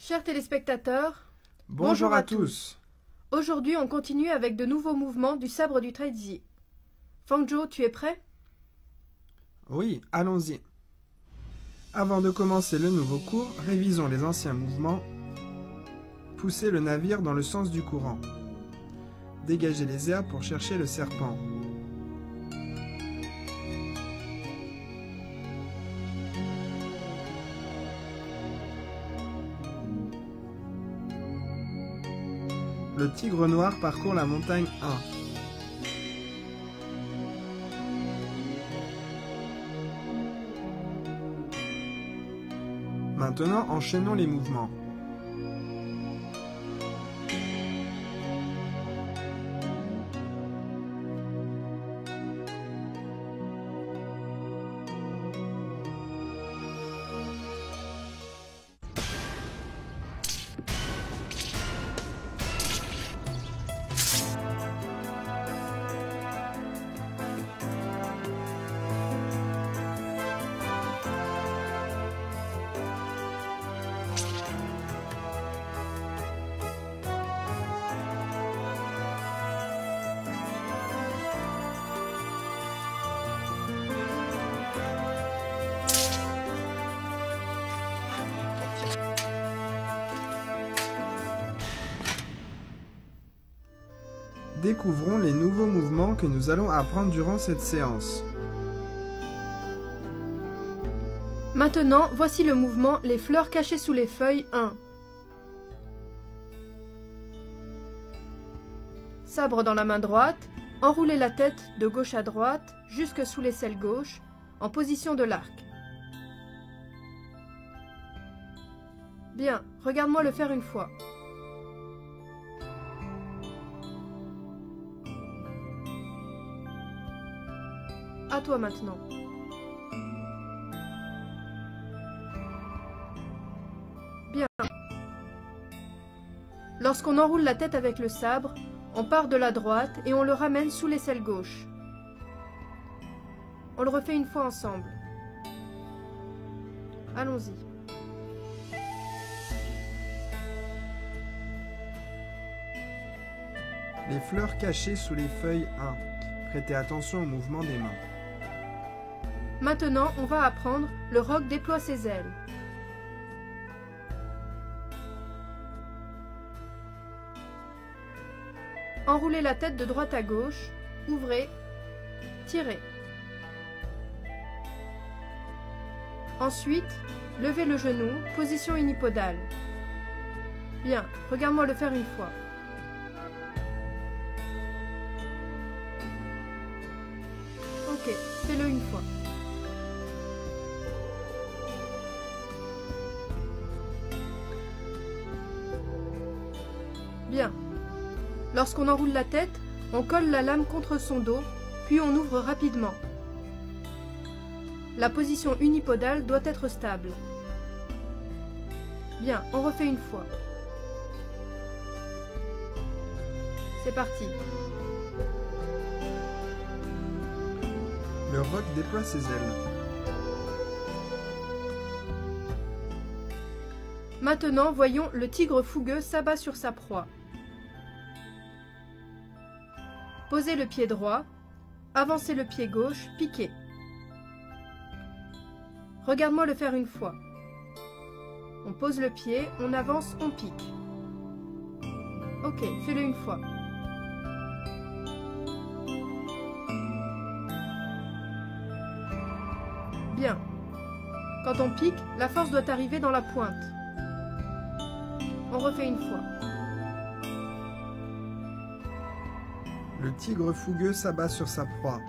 Chers téléspectateurs, bonjour à tous. Aujourd'hui, on continue avec de nouveaux mouvements du sabre du Taizi. Fangzhou, tu es prêt? Oui, allons-y. Avant de commencer le nouveau cours, révisons les anciens mouvements. Poussez le navire dans le sens du courant. Dégagez les herbes pour chercher le serpent. Le tigre noir parcourt la montagne 1. Maintenant, enchaînons les mouvements. Découvrons les nouveaux mouvements que nous allons apprendre durant cette séance. Maintenant, voici le mouvement Les fleurs cachées sous les feuilles 1. Sabre dans la main droite, enroulez la tête de gauche à droite jusque sous l'aisselle gauche, en position de l'arc. Bien, regarde-moi le faire une fois. À toi maintenant. Bien. Lorsqu'on enroule la tête avec le sabre, on part de la droite et on le ramène sous l'aisselle gauche. On le refait une fois ensemble. Allons-y. Les fleurs cachées sous les feuilles 1. Prêtez attention au mouvement des mains. Maintenant, on va apprendre le roc déploie ses ailes. Enroulez la tête de droite à gauche, ouvrez, tirez. Ensuite, levez le genou, position unipodale. Bien, regarde-moi le faire une fois. Ok, fais-le une fois. Bien. Lorsqu'on enroule la tête, on colle la lame contre son dos, puis on ouvre rapidement. La position unipodale doit être stable. Bien, on refait une fois. C'est parti. Le roc déploie ses ailes. Maintenant, voyons le tigre fougueux s'abat sur sa proie. Posez le pied droit, avancez le pied gauche, piquez. Regarde-moi le faire une fois. On pose le pied, on avance, on pique. Ok, fais-le une fois. Bien. Quand on pique, la force doit arriver dans la pointe. On refait une fois. Le tigre fougueux s'abat sur sa proie.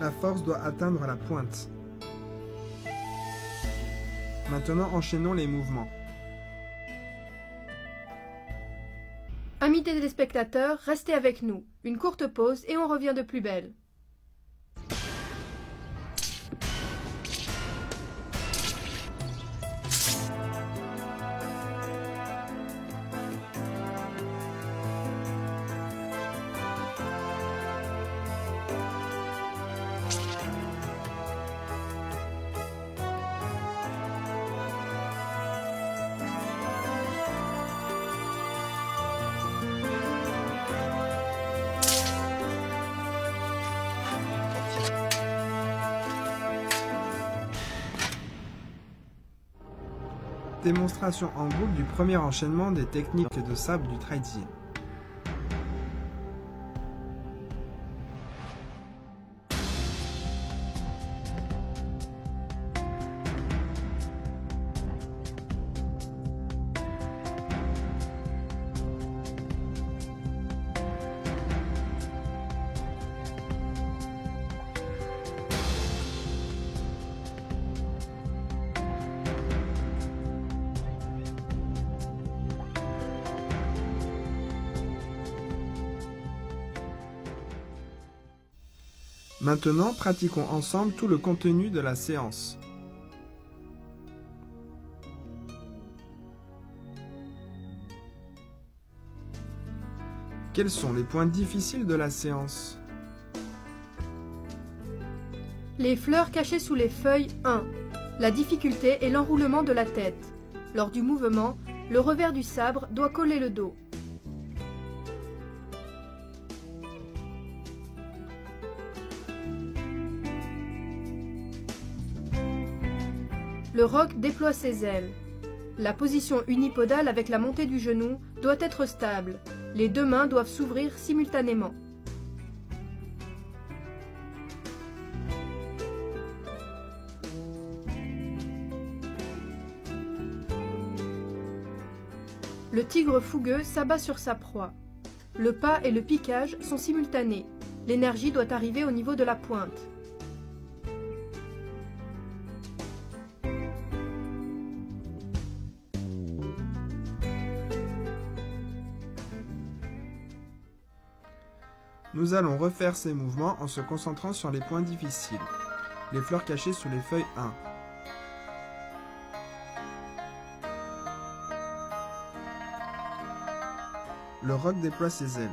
La force doit atteindre la pointe. Maintenant, enchaînons les mouvements. Amis téléspectateurs, restez avec nous. Une courte pause et on revient de plus belle. Démonstration en groupe du premier enchaînement des techniques de sabre du Traidi. Maintenant, pratiquons ensemble tout le contenu de la séance. Quels sont les points difficiles de la séance? Les fleurs cachées sous les feuilles 1. La difficulté est l'enroulement de la tête. Lors du mouvement, le revers du sabre doit coller le dos. Le roc déploie ses ailes. La position unipodale avec la montée du genou doit être stable. Les deux mains doivent s'ouvrir simultanément. Le tigre fougueux s'abat sur sa proie. Le pas et le piquage sont simultanés. L'énergie doit arriver au niveau de la pointe. Nous allons refaire ces mouvements en se concentrant sur les points difficiles. Les fleurs cachées sous les feuilles 1. Le roc déploie ses ailes.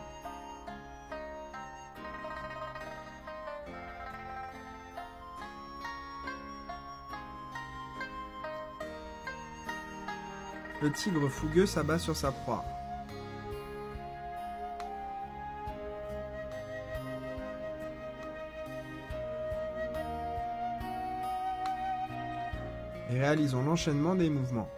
Le tigre fougueux s'abat sur sa proie. Et réalisons l'enchaînement des mouvements.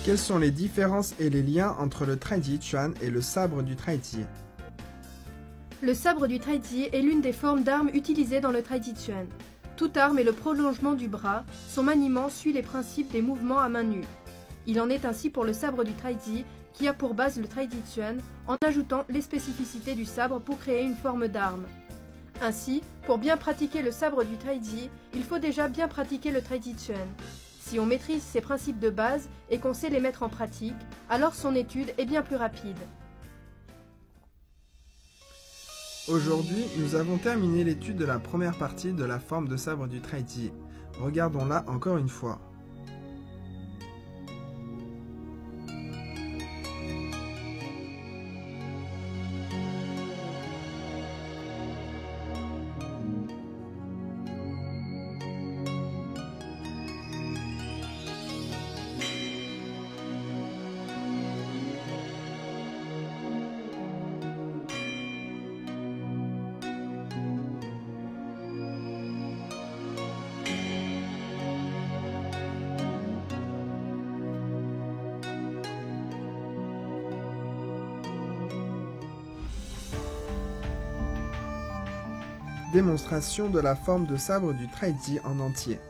Quelles sont les différences et les liens entre le Traidi Chuan et le sabre du Traidi? Le sabre du Traidi est l'une des formes d'armes utilisées dans le Traidi Chuan. Toute arme est le prolongement du bras, son maniement suit les principes des mouvements à main nue. Il en est ainsi pour le sabre du Traidi, qui a pour base le Traidi Chuan, en ajoutant les spécificités du sabre pour créer une forme d'arme. Ainsi, pour bien pratiquer le sabre du Traidi, il faut déjà bien pratiquer le Traidi Chuan. Si on maîtrise ces principes de base et qu'on sait les mettre en pratique, alors son étude est bien plus rapide. Aujourd'hui, nous avons terminé l'étude de la première partie de la forme de sabre du Traidi. Regardons-la encore une fois. Démonstration de la forme de sabre du Traidi en entier.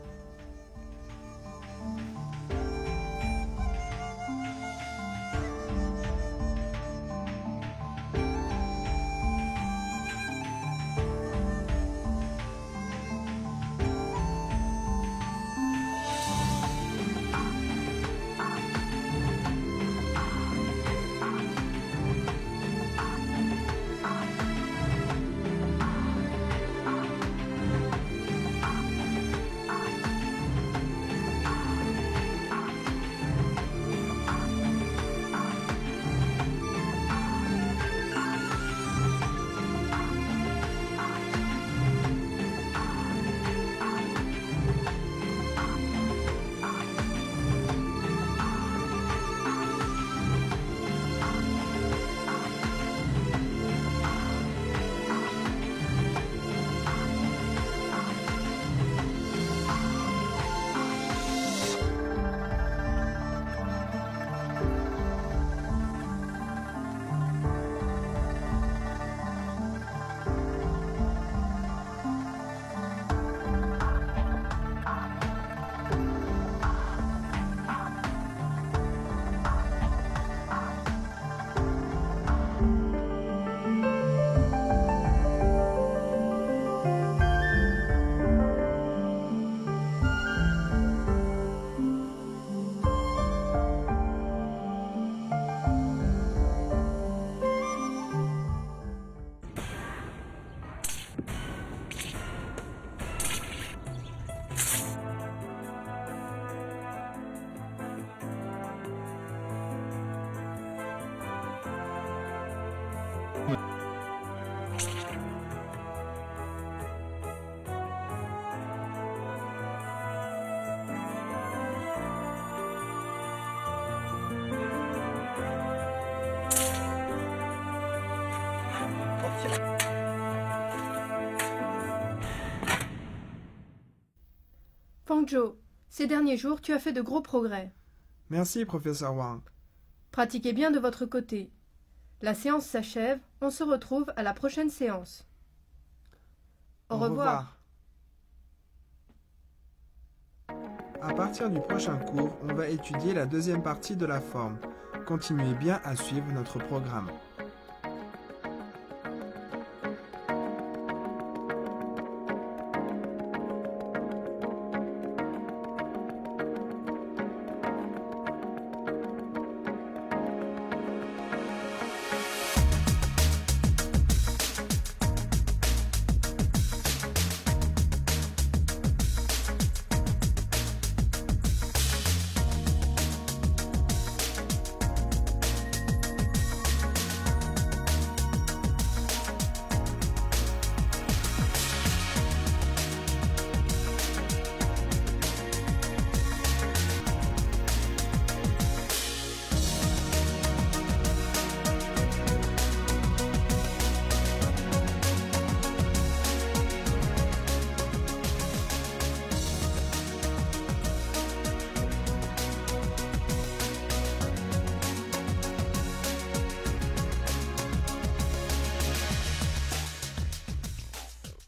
Fangzhou, ces derniers jours, tu as fait de gros progrès. Merci, professeur Wang. Pratiquez bien de votre côté. La séance s'achève, on se retrouve à la prochaine séance. Au revoir. À partir du prochain cours, on va étudier la deuxième partie de la forme. Continuez bien à suivre notre programme.